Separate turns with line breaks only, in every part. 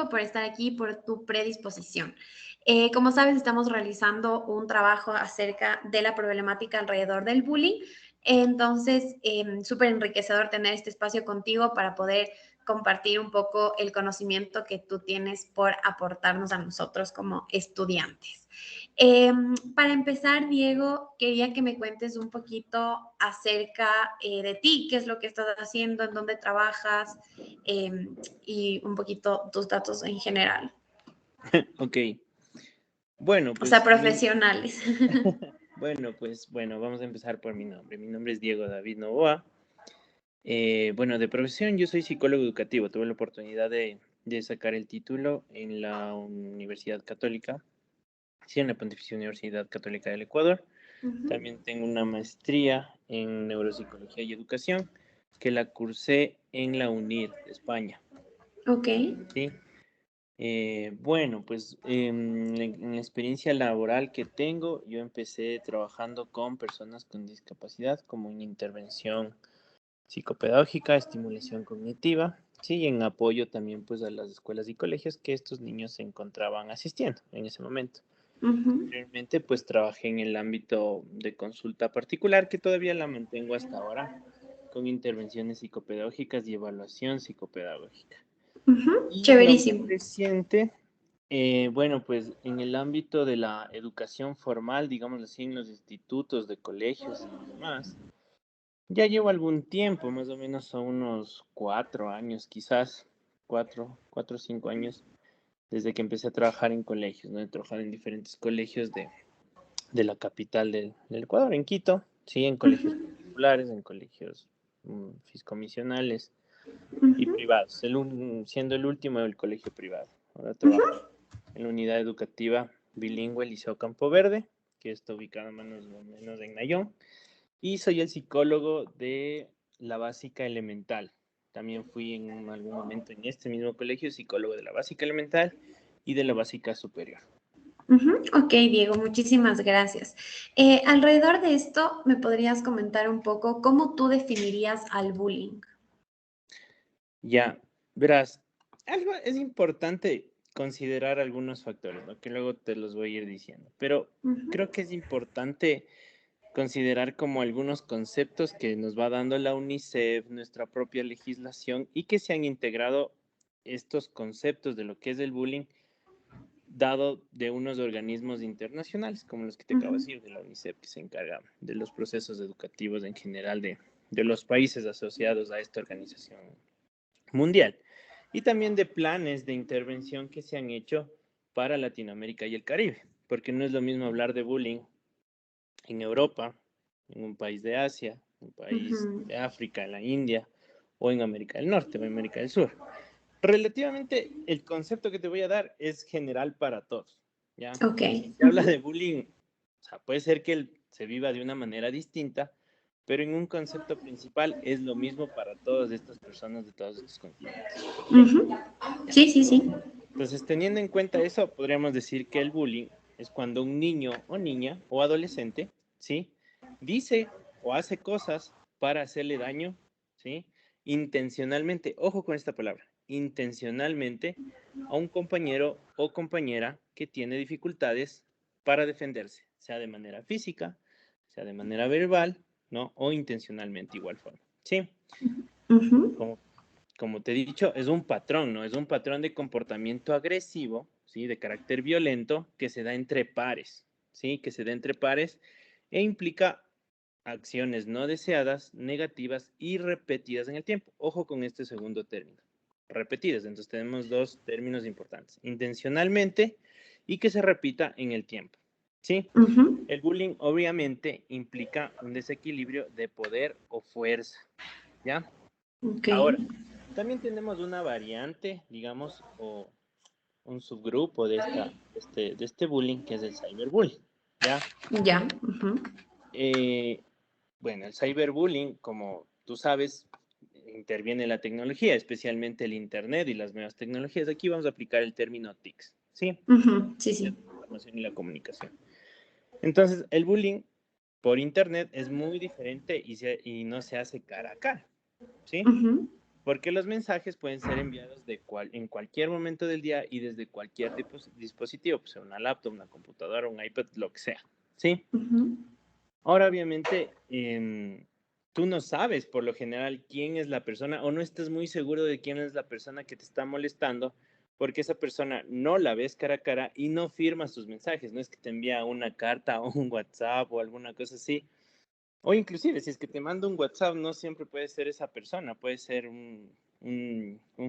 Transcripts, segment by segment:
tiempo, por estar aquí, por tu predisposición. Como sabes, estamos realizando un trabajo acerca de la problemática alrededor del bullying. Entonces, súper enriquecedor tener este espacio contigo para poder compartir un poco el conocimiento que tú tienes por aportarnos a nosotros como estudiantes. Para empezar, Diego, quería que me cuentes un poquito acerca de ti, qué es lo que estás haciendo, en dónde trabajas y un poquito tus datos en general.
Ok, bueno,
O sea,
pues,
profesionales.
bueno, vamos a empezar por mi nombre. Mi nombre es Diego David Novoa. Bueno, de profesión yo soy psicólogo educativo. Tuve la oportunidad de sacar el título en la Universidad Católica, sí, en la Pontificia Universidad Católica del Ecuador.
Ujú.
También tengo una maestría en neuropsicología y educación que la cursé en la UNIR de España,
Ok.
¿sí? Bueno, pues en la experiencia laboral que tengo, yo empecé trabajando con personas con discapacidad como en intervención psicopedagógica, estimulación cognitiva, sí, y en apoyo también pues a las escuelas y colegios que estos niños se encontraban asistiendo en ese momento.
Ujú.
Posteriormente pues trabajé en el ámbito de consulta particular que todavía la mantengo hasta ahora con intervenciones psicopedagógicas y evaluación psicopedagógica.
Ujú.
Y lo más
Chéverísimo.
reciente, bueno, pues en el ámbito de la educación formal, digamos así, en los institutos de colegios y demás, ya llevo algún tiempo, más o menos son unos 4 años, quizás, 4 o 5 años, desde que empecé a trabajar en colegios, ¿no? He trabajado en diferentes colegios de la capital del Ecuador, en Quito, sí, en colegios
Ujú.
particulares, en colegios fiscomisionales y
Ujú.
privados, siendo el último el colegio privado. Ahora trabajo
Ujú.
en la unidad educativa bilingüe Liceo Campo Verde, que está ubicada más o menos en Nayón, y soy el psicólogo de la básica elemental. También fui en algún momento en este mismo colegio psicólogo de la básica elemental y de la básica superior.
Ujú. Ok, Diego, muchísimas gracias. Alrededor de esto, ¿me podrías comentar un poco cómo tú definirías al bullying?
Ya, verás, algo es importante considerar algunos factores, ¿no? Que luego te los voy a ir diciendo, pero
Ujú.
creo que es importante considerar como algunos conceptos que nos va dando la UNICEF, nuestra propia legislación, y que se han integrado estos conceptos de lo que es el bullying, dado de unos organismos internacionales, como los que te acabo de
Ujú.
decir, de la UNICEF, que se encarga de los procesos educativos en general de los países asociados a esta organización mundial, y también de planes de intervención que se han hecho para Latinoamérica y el Caribe, porque no es lo mismo hablar de bullying en Europa, en un país de Asia, un país
Ujú.
de África, en la India, o en América del Norte o en América del Sur. Relativamente, el concepto que te voy a dar es general para todos, ¿ya?
Ok.
Si se habla
Ujú.
de bullying, o sea, puede ser que se viva de una manera distinta, pero en un concepto principal es lo mismo para todas estas personas de todos estos continentes. ¿Sí?
Ujú.
Ya.
Sí, sí, sí.
Entonces, teniendo en cuenta eso, podríamos decir que el bullying es cuando un niño o niña o adolescente, ¿sí? Dice o hace cosas para hacerle daño, ¿sí? Intencionalmente, ojo con esta palabra, intencionalmente a un compañero o compañera que tiene dificultades para defenderse, sea de manera física, sea de manera verbal, ¿no? O intencionalmente igual forma, ¿sí?
Ujú.
Como como te he dicho, es un patrón, ¿no? Es un patrón de comportamiento agresivo, ¿sí? De carácter violento que se da entre pares, ¿sí? Que se da entre pares e implica acciones no deseadas, negativas y repetidas en el tiempo. Ojo con este segundo término, repetidas. Entonces tenemos dos términos importantes, intencionalmente y que se repita en el tiempo, ¿sí?
Ujú.
El bullying obviamente implica un desequilibrio de poder o fuerza, ¿ya?
Ok.
Ahora, también tenemos una variante, digamos, o un subgrupo de este bullying, que es el cyberbullying, ¿ya?
Ya. Ujú.
Eh, bueno, el cyberbullying, como tú sabes, interviene la tecnología, especialmente el Internet y las nuevas tecnologías. Aquí vamos a aplicar el término TICs, ¿sí?
Ujú. Sí, sí.
De la información y la comunicación. Entonces, el bullying por Internet es muy diferente y no se hace cara a cara, ¿sí?
Ujú.
Porque los mensajes pueden ser enviados en cualquier momento del día y desde cualquier dispositivo, pues una laptop, una computadora, un iPad, lo que sea, ¿sí?
Ujú.
Ahora, obviamente, tú no sabes por lo general quién es la persona o no estás muy seguro de quién es la persona que te está molestando porque esa persona no la ves cara a cara y no firma sus mensajes. No es que te envía una carta o un WhatsApp o alguna cosa así. O inclusive, si es que te manda un WhatsApp, no siempre puede ser esa persona, puede ser un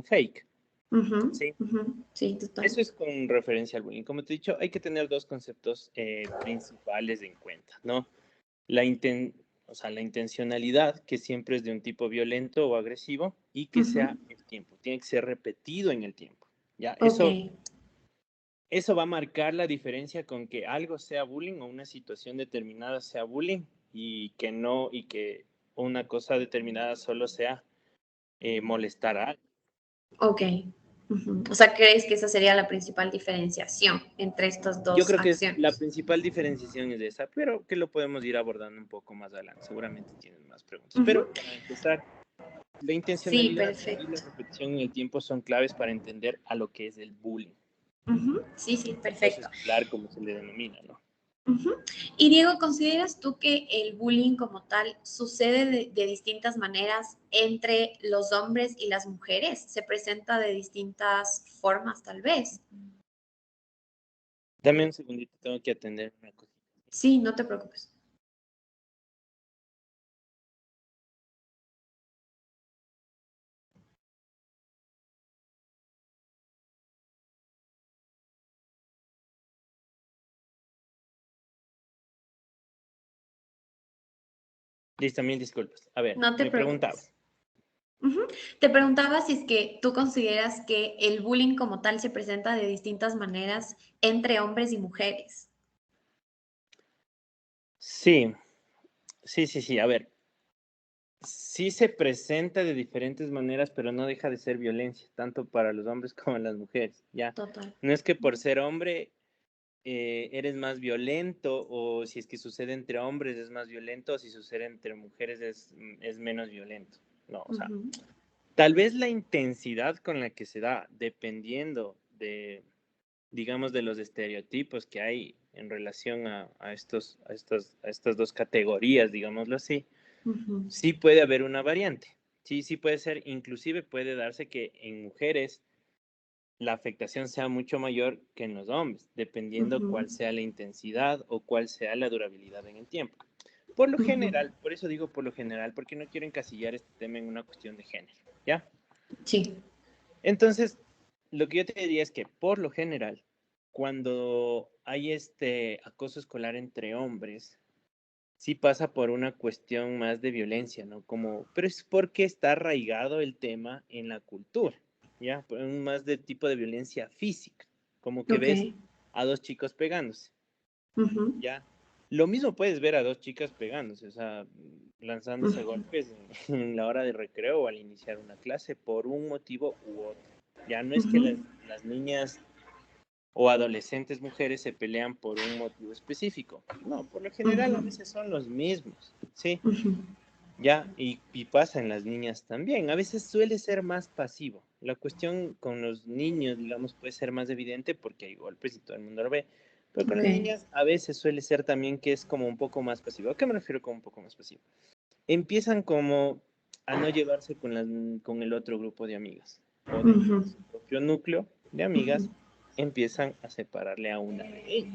fake,
Ujú,
¿sí?
ujú. Sí, total.
Eso es con referencia al bullying. Como te he dicho, hay que tener dos conceptos principales en cuenta, ¿no? La, inten o sea, la intencionalidad, que siempre es de un tipo violento o agresivo, y que sea
Ujú.
el tiempo, tiene que ser repetido en el tiempo, ¿ya?
Ok,
Eso va a marcar la diferencia con que algo sea bullying o una situación determinada sea bullying y que no, y que una cosa determinada solo sea molestar a alguien.
ok. Ujú. O sea, ¿crees que esa sería la principal diferenciación entre estas
Yo
dos
creo que la
acciones?
principal diferenciación es esa, pero que lo podemos ir abordando un poco más adelante. Seguramente tienen más preguntas.
Ujú.
Pero para empezar, la
Sí,
intencionalidad y la
perfecto.
repetición en el tiempo son claves para entender a lo que es el bullying,
Ujú. Sí, sí,
el acoso
perfecto.
escolar, como se le denomina, ¿no?
Ujú. Y Diego, ¿consideras tú que el bullying como tal sucede de distintas maneras entre los hombres y las mujeres? ¿Se presenta de distintas formas, tal vez?
Dame un segundito, tengo que atender una cosa.
Sí, no te preocupes.
Listo, mil disculpas. A ver,
No te
me preguntabas.
preocupes. Ujú. Te preguntaba si es que tú consideras que el bullying como tal se presenta de distintas maneras entre hombres y mujeres.
Sí, sí. A ver, sí se presenta de diferentes maneras, pero no deja de ser violencia, tanto para los hombres como las mujeres, ¿ya?
Total.
No es que por ser hombre eres más violento o si es que sucede entre hombres es más violento o si sucede entre mujeres es menos violento. No, o sea,
Ujú.
tal vez la intensidad con la que se da, dependiendo de, digamos, de los estereotipos que hay en relación a estas dos categorías, digámoslo así,
Ujú.
sí puede haber una variante. Sí, sí puede ser, inclusive puede darse que en mujeres la afectación sea mucho mayor que en los hombres, dependiendo
Ujú.
cuál sea la intensidad o cuál sea la durabilidad en el tiempo. Por lo
Ujú.
general, por eso digo por lo general, porque no quiero encasillar este tema en una cuestión de género, ¿ya?
Sí.
Entonces, lo que yo te diría es que por lo general, cuando hay este acoso escolar entre hombres, sí pasa por una cuestión más de violencia, ¿no? Como, pero es porque está arraigado el tema en la cultura, ¿ya? Más de tipo de violencia física, como que
Ok.
ves a dos chicos pegándose,
Ujú.
¿ya? Lo mismo puedes ver a dos chicas pegándose, o sea, lanzándose
Ujú.
golpes en la hora de recreo o al iniciar una clase por un motivo u otro. Ya no es que
Ujú.
las niñas o adolescentes mujeres se pelean por un motivo específico. No, por lo general a
Ujú.
veces son los mismos, ¿sí?
Ujú.
Ya, y pasa en las niñas también. A veces suele ser más pasivo. La cuestión con los niños, digamos, puede ser más evidente porque hay golpes y todo el mundo lo ve. Pero con
Ok.
las niñas a veces suele ser también que es como un poco más pasivo. ¿A qué me refiero con un poco más pasivo? Empiezan como a no llevarse con el otro grupo de amigas. O dentro de
Ujú.
su propio núcleo de
Ujú.
amigas, empiezan a separarle a una de ellas.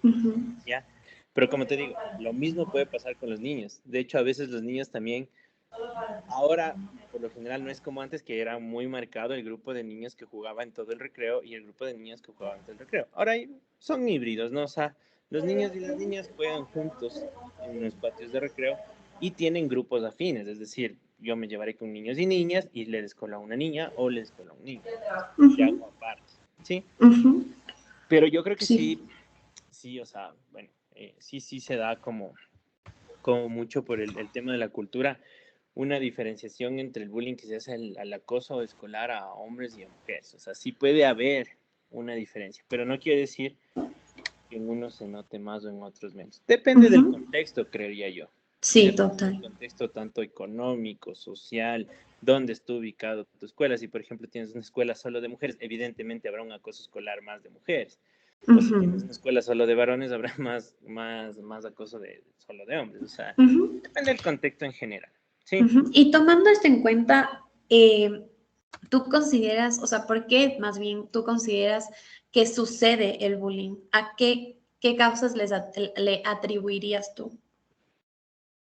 Ujú.
¿Ya? Pero como te digo, lo mismo puede pasar con los niños. De hecho, a veces los niños también. Ahora, por lo general, no es como antes que era muy marcado el grupo de niños que jugaba en todo el recreo y el grupo de niños que jugaban en todo el recreo. Ahora son híbridos, ¿no? O sea, los niños y las niñas juegan juntos en los patios de recreo y tienen grupos afines, es decir, yo me llevaré con niños y niñas y les escola a una niña o les escola a un niño y
Ujú.
hago aparte, ¿sí?
Ujú.
Pero yo creo que
Sí.
sí, sí, o sea, bueno, sí se da como mucho por el tema de la cultura una diferenciación entre el bullying que se hace al acoso escolar a hombres y a mujeres. O sea, sí puede haber una diferencia, pero no quiere decir que en unos se note más o en otros menos. Depende del
Ujú.
contexto, creería yo.
Sí,
Depende del
total.
contexto tanto económico, social, dónde está ubicado tu escuela. Si, por ejemplo, tienes una escuela solo de mujeres, evidentemente habrá un acoso escolar más de mujeres. O si tienes
Ujú,
una escuela solo de varones, habrá más acoso solo de hombres. O sea,
ujú,
depende del contexto en general. Sí.
ujú. Y tomando esto en cuenta, ¿tú consideras, o sea, por qué más bien tú consideras que sucede el bullying? ¿A qué causas le atribuirías tú?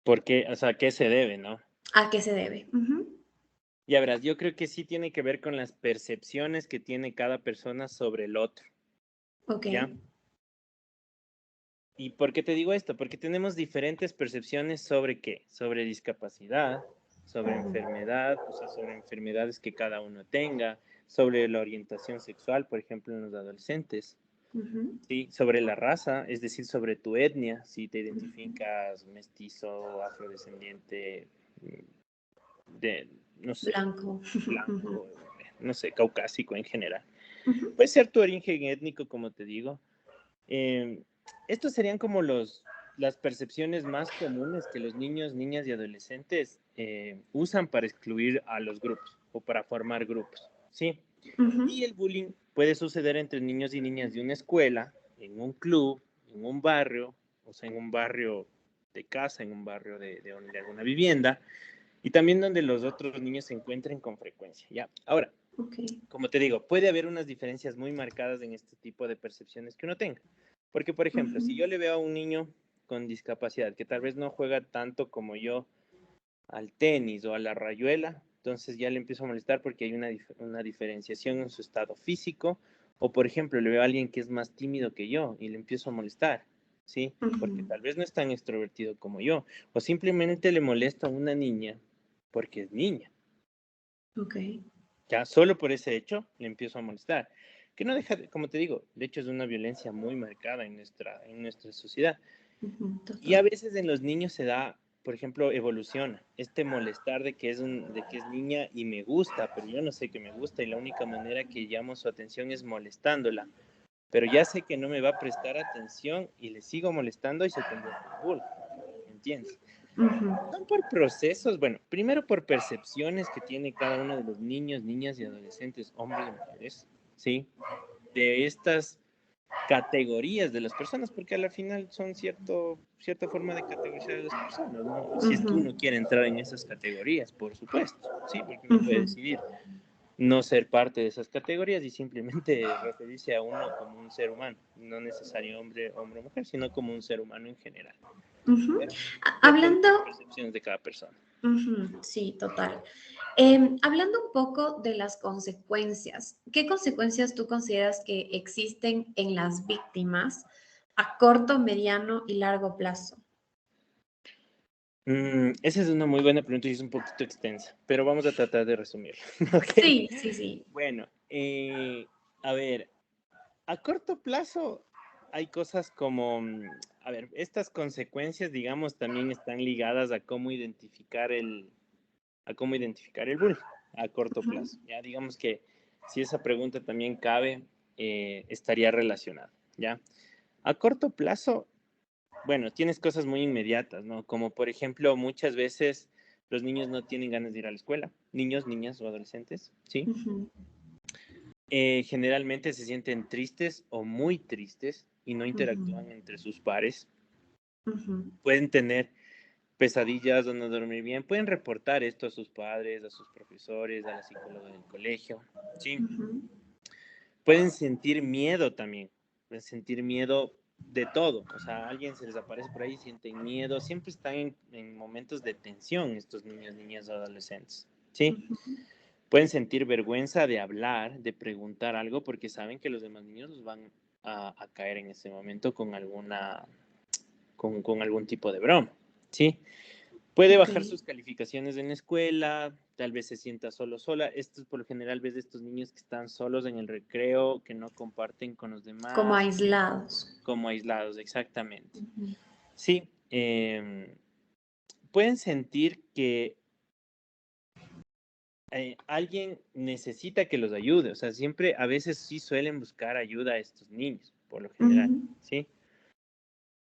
Porque, o sea, ¿a qué se debe, no?
¿A qué se debe? Ujú.
Ya verás, yo creo que sí tiene que ver con las percepciones que tiene cada persona sobre el otro,
Ok.
¿ya? ¿Y por qué te digo esto? Porque tenemos diferentes percepciones sobre qué, sobre discapacidad, sobre
Ujú,
enfermedad, o sea, sobre enfermedades que cada uno tenga, sobre la orientación sexual, por ejemplo, en los adolescentes,
ujú,
¿sí? Sobre la raza, es decir, sobre tu etnia, si te identificas mestizo, afrodescendiente, de, no sé,
blanco. Ujú,
blanco, no sé, caucásico en general.
ujú,
Puede ser tu origen étnico, como te digo. Eh, Estos serían como las percepciones más comunes que los niños, niñas y adolescentes usan para excluir a los grupos o para formar grupos, ¿sí?
ujú.
Y el bullying puede suceder entre niños y niñas de una escuela, en un club, en un barrio, o sea, en un barrio de casa, en un barrio de alguna vivienda, y también donde los otros niños se encuentren con frecuencia, ¿ya? Ahora,
Ok.
como te digo, puede haber unas diferencias muy marcadas en este tipo de percepciones que uno tenga. Porque, por ejemplo, si
Ujú,
yo le veo a un niño con discapacidad que tal vez no juega tanto como yo al tenis o a la rayuela, entonces ya le empiezo a molestar porque hay una diferenciación en su estado físico. O, por ejemplo, le veo a alguien que es más tímido que yo y le empiezo a molestar, ¿sí? Porque
ujú.
tal vez no es tan extrovertido como yo. O simplemente le molesta a una niña porque es niña.
Ok.
Ya solo por ese hecho le empiezo a molestar. Que no deja, como te digo, de hecho es una violencia muy marcada en nuestra sociedad.
Ujú,
Y a
total.
veces en los niños se da, por ejemplo, evoluciona. Este molestar de que es niña y me gusta, pero yo no sé que me gusta y la única manera que llamo su atención es molestándola. Pero ya sé que no me va a prestar atención y le sigo molestando y se convierte en bullying. ¿Me entiendes?
Ujú,
Son por procesos, bueno, primero por percepciones que tiene cada uno de los niños, niñas y adolescentes, hombres y mujeres, ¿sí? De estas categorías de las personas, porque a la final son cierta forma de categorizar a las personas, ¿no? Si es que
ujú,
uno quiere entrar en esas categorías, por supuesto, sí, porque uno puede
ujú,
decidir no ser parte de esas categorías y simplemente referirse a uno como un ser humano, no necesario hombre o mujer, sino como un ser humano en general.
ujú.
Pero depende
Hablando,
de las percepciones de cada persona.
ujú, sí, total. Hablando un poco de las consecuencias, ¿qué consecuencias tú consideras que existen en las víctimas a corto, mediano y largo plazo?
Esa es una muy buena pregunta y es un poquito extensa, pero vamos a tratar de resumirla. ¿Ok?
Sí, sí, sí.
Bueno, a ver, a corto plazo hay cosas como, a ver, estas consecuencias, digamos, también están ligadas a cómo identificar el bullying a corto
Ujú,
plazo. Ya digamos que si esa pregunta también cabe, estaría relacionada, ¿ya? A corto plazo, bueno, tienes cosas muy inmediatas, ¿no? Como por ejemplo, muchas veces los niños no tienen ganas de ir a la escuela, niños, niñas o adolescentes, ¿sí?
ujú,
Generalmente se sienten tristes o muy tristes y no
ujú,
interactúan entre sus pares.
ujú,
Pueden tener pesadillas o no dormir bien. Pueden reportar esto a sus padres, a sus profesores, a la psicóloga del colegio, ¿sí?
ujú.
Pueden sentir miedo también, pueden sentir miedo de todo, o sea, alguien se les aparece por ahí, sienten miedo, siempre están en momentos de tensión estos niños, niñas, adolescentes, ¿sí?
Ujú,
Pueden sentir vergüenza de hablar, de preguntar algo, porque saben que los demás niños los van a caer en ese momento con algún tipo de broma, ¿sí? Puede
ok.
bajar sus calificaciones en la escuela, tal vez se sienta solo, sola. Esto es por lo general, ves de estos niños que están solos en el recreo, que no comparten con los
Como
demás,
aislados.
como aislados, exactamente.
Ujú,
Sí, pueden sentir que alguien necesita que los ayude, o sea, siempre, a veces sí suelen buscar ayuda a estos niños, por lo general,
ujú,
¿sí?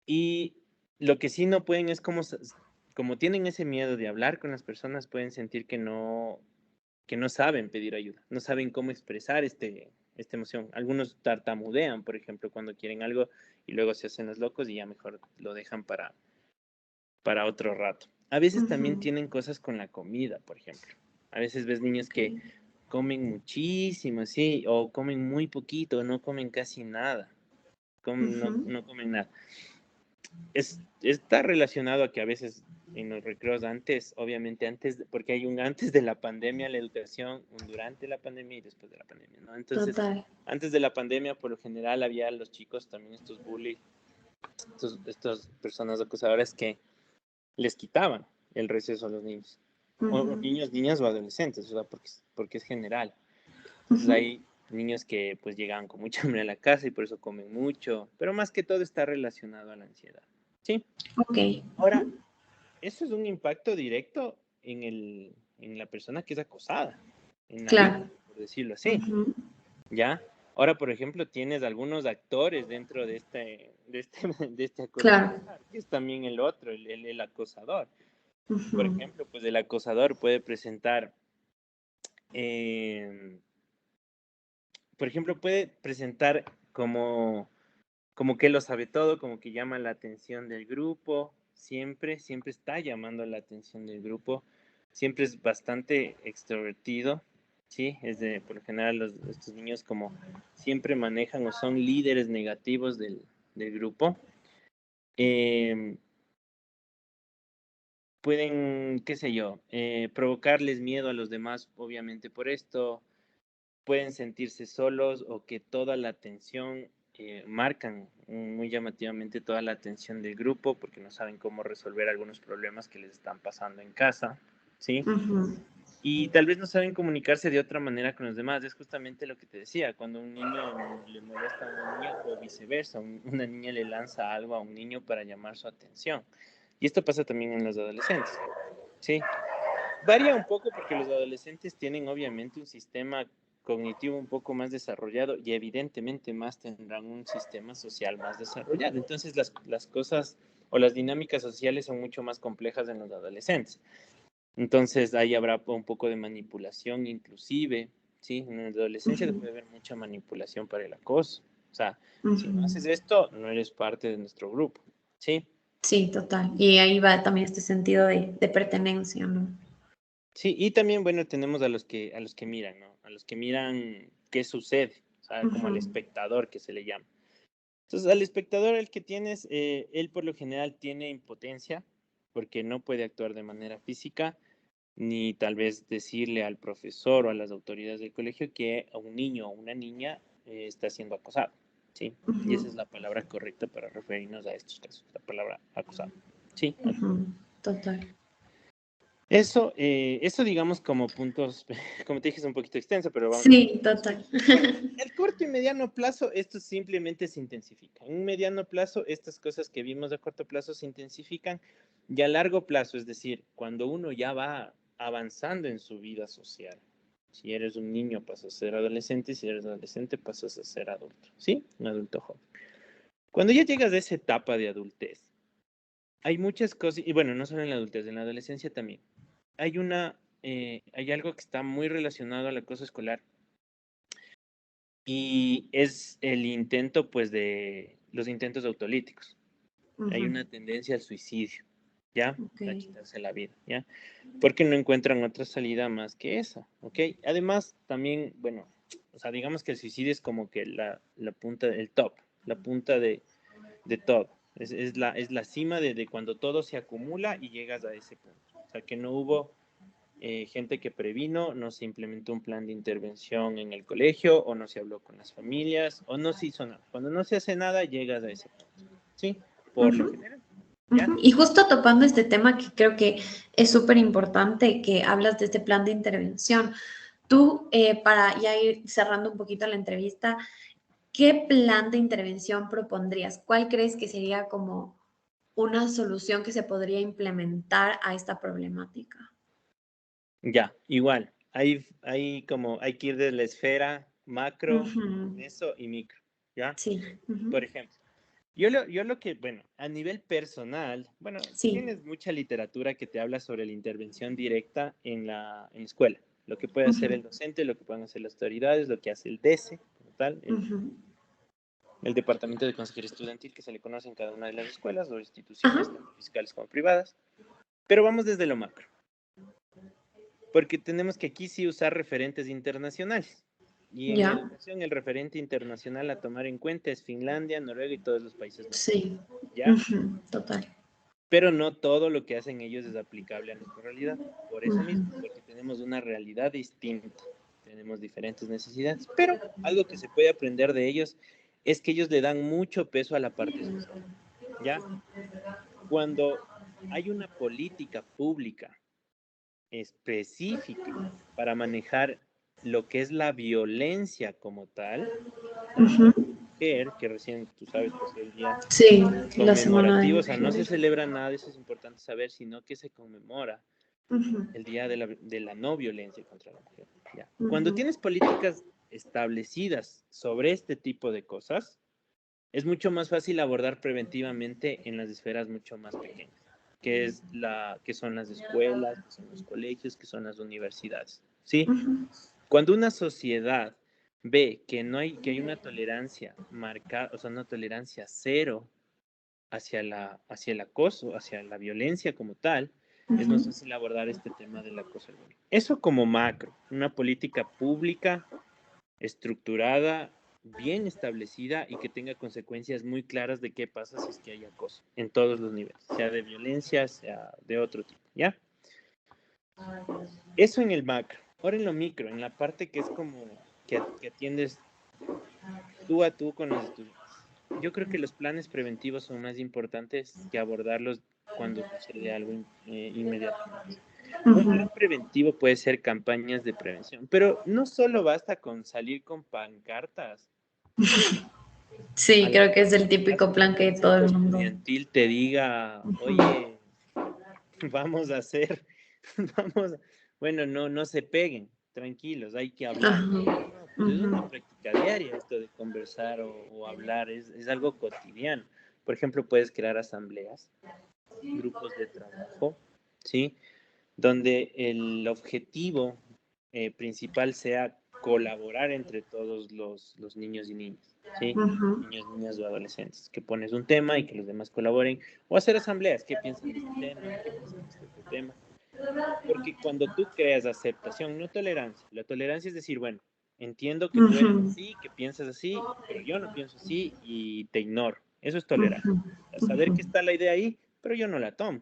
Y lo que sí no pueden es como tienen ese miedo de hablar con las personas, pueden sentir que no, que no saben pedir ayuda, no saben cómo expresar esta emoción. Algunos tartamudean, por ejemplo, cuando quieren algo y luego se hacen los locos y ya mejor lo dejan para otro rato. A veces también
Ujú.
tienen cosas con la comida, por ejemplo. A veces ves niños
Ok.
que comen muchísimo, sí, o comen muy poquito, no comen casi nada, no,
Ujú.
no comen nada. Está relacionado a que a veces en los recreos antes, obviamente antes, porque hay un antes de la pandemia, la educación, un durante la pandemia y después de la pandemia, ¿no? Entonces,
Total.
antes de la pandemia, por lo general, había los chicos también estos bullies, estas personas acusadoras que les quitaban el receso a los niños, o
Ujú.
niños, niñas o adolescentes, o sea, porque es general. Entonces
Ujú.
hay niños que pues llegaban con mucha hambre a la casa y por eso comen mucho, pero más que todo está relacionado a la ansiedad. ¿Sí?
Ok.
Ahora,
Ujú.
eso es un impacto directo en la persona que es acosada, en la
Claro.
víctima, por decirlo así,
Ujú.
¿ya? Ahora, por ejemplo, tienes algunos actores dentro de este acoso
Claro.
escolar, que es también el otro, el acosador. Por
Ujú.
ejemplo, pues el acosador puede presentar, eh, por ejemplo, puede presentar como que lo sabe todo, como que llama la atención del grupo, siempre está llamando la atención del grupo, siempre es bastante extrovertido, ¿sí? Por lo general, estos niños como siempre manejan o son líderes negativos del grupo. Eh, pueden, qué sé yo, provocarles miedo a los demás, obviamente por esto, pueden sentirse solos o que toda la atención, marcan muy llamativamente toda la atención del grupo porque no saben cómo resolver algunos problemas que les están pasando en casa, ¿sí?
Ujú.
Y tal vez no saben comunicarse de otra manera con los demás. Es justamente lo que te decía, cuando un niño le molesta a una niña o viceversa, una niña le lanza algo a un niño para llamar su atención. Y esto pasa también en los adolescentes, ¿sí? Varía un poco porque los adolescentes tienen obviamente un sistema cognitivo un poco más desarrollado y evidentemente más tendrán un sistema social más desarrollado. Entonces las cosas o las dinámicas sociales son mucho más complejas en los adolescentes. Entonces ahí habrá un poco de manipulación inclusive, ¿sí? En la adolescencia
Ujú.
puede haber mucha manipulación para el acoso. O sea, si no
Ujú.
haces esto, no eres parte de nuestro grupo, ¿sí?
Sí, total. Y ahí va también este sentido de pertenencia, ¿no?
Sí, y también, bueno, tenemos a los que miran, ¿no? A los que miran qué sucede, o sea, como al
Ujú.
espectador que se le llama. Entonces, al espectador, el que tienes, él por lo general tiene impotencia, porque no puede actuar de manera física, ni tal vez decirle al profesor o a las autoridades del colegio que a un niño o una niña, está siendo acosado, ¿sí? Y esa
Ujú.
es la palabra correcta para referirnos a estos casos, la palabra acosado, ¿sí?
Ujú. Total.
Eso digamos como puntos, como te dije, es un poquito extenso, pero vamos a
Sí,
ponerlo así.
total.
Ahora, el corto y mediano plazo, esto simplemente se intensifica. En un mediano plazo, estas cosas que vimos a corto plazo se intensifican y a largo plazo, es decir, cuando uno ya va avanzando en su vida social. Si eres un niño, pasas a ser adolescente, si eres adolescente, pasas a ser adulto, ¿sí? Un adulto joven. Cuando ya llegas a esa etapa de adultez, hay muchas cosas, y bueno, no solo en la adultez, en la adolescencia también hay algo que está muy relacionado al acoso escolar y es el intento, pues, de los intentos autolíticos. Hay
Ujú.
una tendencia al suicidio, ¿ya?
Ok.
A quitarse la vida, ¿ya? Porque no encuentran otra salida más que esa, ¿ok? Además, también, bueno, o sea, digamos que el suicidio es como que la punta, el top, la punta de todo. Es la cima de cuando todo se acumula y llegas a ese punto. O sea, que no hubo, gente que previno, no se implementó un plan de intervención en el colegio, o no se habló con las familias, o no se hizo nada. Cuando no se hace nada, llegas a ese punto, ¿sí? Por lo
Ujú.
general, ¿ya?
Ujú. Y justo topando este tema que creo que es súper importante, que hablas de este plan de intervención. Tú, para ya ir cerrando un poquito la entrevista, ¿qué plan de intervención propondrías? ¿Cuál crees que sería como una solución que se podría implementar a esta problemática?
Ya, igual. Hay que ir de la esfera macro,
Ujú.
meso y micro, ¿ya?
Sí. Ujú.
Por ejemplo, yo lo que, bueno, a nivel personal, bueno,
Sí.
tienes mucha literatura que te habla sobre la intervención directa en la escuela, Lo que puede hacer el docente, lo que pueden hacer las autoridades, lo que hace el DECE, como tal, el Departamento de Consejería Estudiantil, que se le conoce en cada una de las escuelas o instituciones, tanto fiscales como privadas. Pero vamos desde lo macro, porque tenemos que aquí sí usar referentes internacionales. Y en
Ya,
educación el referente internacional a tomar en cuenta es Finlandia, Noruega y todos los países nórdicos,
sí,
¿ya?
total.
Pero no todo lo que hacen ellos es aplicable a nuestra realidad. Por eso mismo, porque tenemos una realidad distinta, tenemos diferentes necesidades, pero algo que se puede aprender de ellos es que ellos le dan mucho peso a la parte social, ¿ya? Cuando hay una política pública específica para manejar lo que es la violencia como tal contra la mujer, que recién tú sabes pasó el día
Sí, la semana de
conmemorativo, o sea, no se
mujeres.
celebra nada, eso es importante saber, sino que se conmemora el día de la no violencia contra la mujer. ¿Ya? Cuando tienes políticas establecidas sobre este tipo de cosas, es mucho más fácil abordar preventivamente en las esferas mucho más pequeñas, que son las escuelas, que son los colegios, que son las universidades. ¿Sí? Cuando una sociedad ve que hay una tolerancia marcada, o sea, una tolerancia cero hacia el acoso, hacia la violencia como tal, es más fácil abordar este tema del acoso al bullying. Eso como macro, una política pública estructurada, bien establecida y que tenga consecuencias muy claras de qué pasa si es que hay acoso en todos los niveles, sea de violencia, sea de otro tipo, ¿ya? Eso en el macro. Ahora en lo micro, en la parte que es como que atiendes tú a tú con los estudiantes. Yo creo que los planes preventivos son más importantes que abordarlos cuando sucede algo inmediatamente. Un plan preventivo puede ser campañas de prevención, pero no solo basta con salir con pancartas
Sí,
a la
creo que es
calle
el
y que
típico
hasta
plan
un
que todo
consejo
el mundo.
estudiantil te diga, oye, vamos a hacer, vamos, bueno, no se peguen, tranquilos, hay que hablar.
Ajá.
No, pues es una práctica diaria esto de conversar o hablar, es algo cotidiano. Por ejemplo, puedes crear asambleas, grupos de trabajo, ¿sí? Donde el objetivo principal sea colaborar entre todos los niños y niñas, ¿sí? Niños, niñas o adolescentes, que pones un tema y que los demás colaboren, o hacer asambleas, ¿qué piensan de este tema? ¿Qué piensan de este otro tema? Porque cuando tú creas aceptación, no tolerancia, la tolerancia es decir, bueno, entiendo que tú eres así, que piensas así, pero yo no pienso así y te ignoro. Eso es tolerancia. Saber que está la idea ahí, pero yo no la tomo.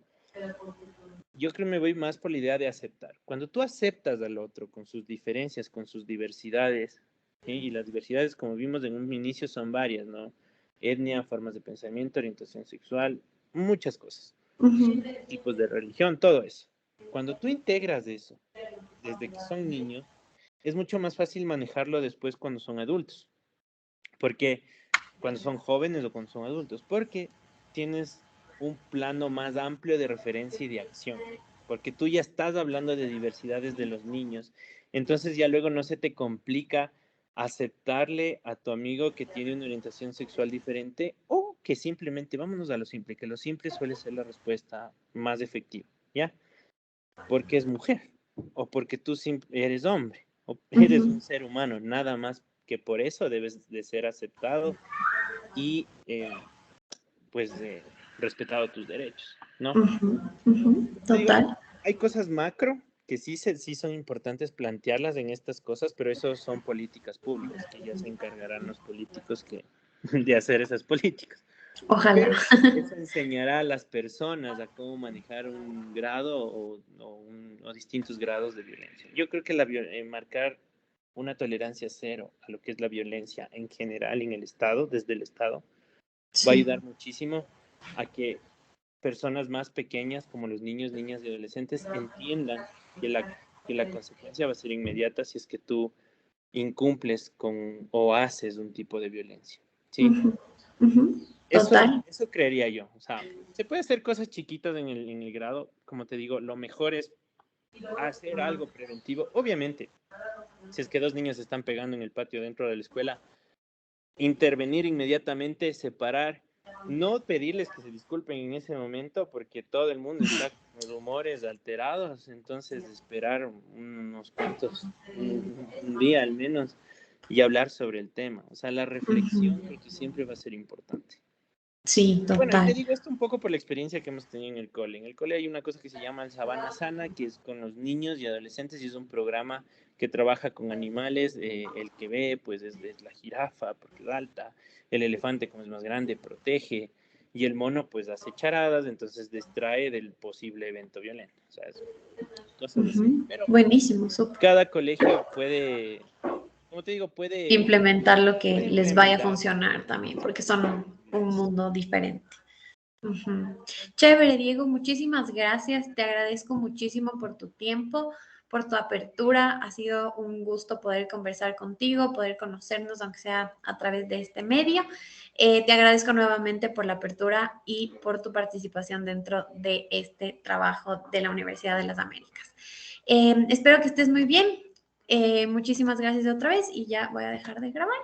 Yo creo que me voy más por la idea de aceptar. Cuando tú aceptas al otro con sus diferencias, con sus diversidades, ¿sí? Y las diversidades, como vimos en un inicio, son varias, ¿no? Etnia, formas de pensamiento, orientación sexual, muchas cosas, tipos de religión, todo eso. Cuando tú integras eso desde que son niños, es mucho más fácil manejarlo después cuando son adultos. Porque cuando son jóvenes o cuando son adultos, porque tienes un plano más amplio de referencia y de acción, porque tú ya estás hablando de diversidades de los niños, entonces ya luego no se te complica aceptarle a tu amigo que tiene una orientación sexual diferente o que simplemente, vámonos a lo simple, que lo simple suele ser la respuesta más efectiva, ¿ya? Porque es mujer o porque tú eres hombre o eres un ser humano, nada más que por eso debes de ser aceptado y pues respetado tus derechos, ¿no? Te digo,
Total.
hay cosas macro que sí son importantes plantearlas en estas cosas, pero eso son políticas públicas, que ya se encargarán los políticos de hacer esas políticas.
Ojalá.
Pero eso enseñará a las personas a cómo manejar un grado o distintos grados de violencia. Yo creo que marcar una tolerancia cero a lo que es la violencia en general en el Estado, desde el Estado, va a
Sí.
ayudar muchísimo a que personas más pequeñas como los niños, niñas y adolescentes entiendan que la consecuencia va a ser inmediata si es que tú incumples con o haces un tipo de violencia. ¿Sí?
Total.
Eso creería yo. O sea, se puede hacer cosas chiquitas en el grado. Como te digo, lo mejor es hacer algo preventivo. Obviamente, si es que dos niños se están pegando en el patio dentro de la escuela, intervenir inmediatamente, separar no pedirles que se disculpen en ese momento porque todo el mundo está con rumores alterados, entonces esperar unos cuantos, un día al menos, y hablar sobre el tema. O sea, la reflexión
Ujú.
creo que siempre va a ser importante.
Sí,
Bueno, y te
total.
digo esto un poco por la experiencia que hemos tenido en el cole. En el cole hay una cosa que se llama el Sabana Sana, que es con los niños y adolescentes y es un programa que trabaja con animales. El que ve, pues es la jirafa, porque es alta, el elefante, como es más grande, protege, y el mono, pues hace charadas, entonces distrae del posible evento violento. O sea, cosas así.
Ujú.
Pero
Buenísimo, súper.
cada colegio puede, como te digo,
Implementar lo que
puede
les vaya a
implementarlo.
funcionar también, porque son un
Eso.
mundo diferente. Ujú. Chévere, Diego, muchísimas gracias. Te agradezco muchísimo por tu tiempo, por tu apertura. Ha sido un gusto poder conversar contigo, poder conocernos, aunque sea a través de este medio. Te agradezco nuevamente por la apertura y por tu participación dentro de este trabajo de la Universidad de las Américas. Espero que estés muy bien. Muchísimas gracias otra vez y ya voy a dejar de grabar.